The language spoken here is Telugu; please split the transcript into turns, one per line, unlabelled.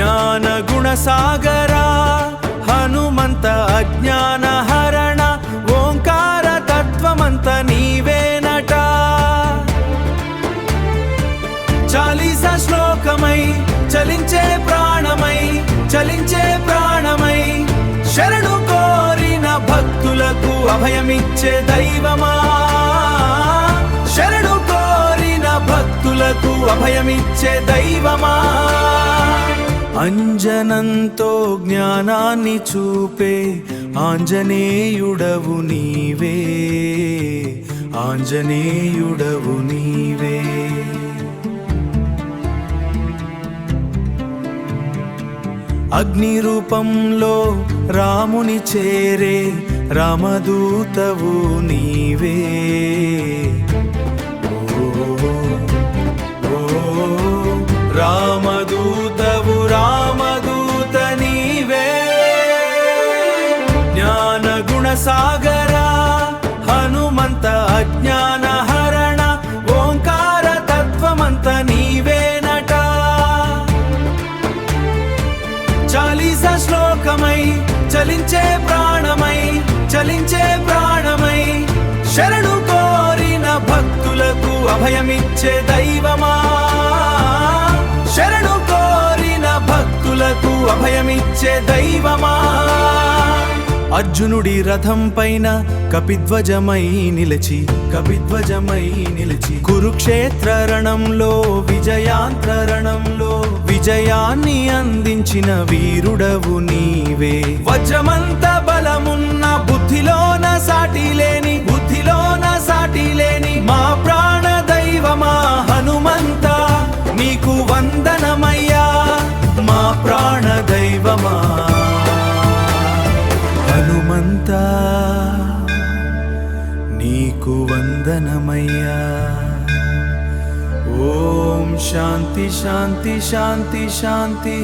జ్ఞాన గుణ సాగరా హనుమంత అజ్ఞాన హరణ ఓంకార తత్వమంత నీవేనట చాలీస శ్లోకమై చలించే ప్రాణమై శరణు కోరిన భక్తులకు అభయమిచ్చే దైవమా శరణు కోరిన భక్తులకు అభయమిచ్చే దైవమా అంజనంతో జ్ఞానాన్ని చూపే ఆంజనేయుడవు నీవే ఆంజనేయుడవు నీవే అగ్ని రూపంలో రాముని చేరే రామదూతవు నీవే రామదూతవు రామదూత నీవే జ్ఞాన గుణ సాగరా హనుమంత అజ్ఞాన హరణ ఓంకార తత్వమంత నీవేనట చాలీస శ్లోకమై చలించే ప్రాణమై శరణు కోరిన భక్తులకు అభయమిచ్చే దైవమా శరణు కోరిన భక్తులకు అభయమిచ్చే దైవమా అర్జునుడి రథం పైన కపిధ్వజమై నిలిచి కురుక్షేత్ర రణంలో విజయాన్ని అందించిన వీరుడవు నీవే వజ్రమంత బలమున్న బుద్ధిలోన సాటి లేని మా ప్రాణ దైవమా హనుమంత నీకు వందనమయ్యా మా ప్రాణ దైవమా హనుమంత నీకు వందనమయ్యా ఓం శాంతి శాంతి శాంతి శాంతి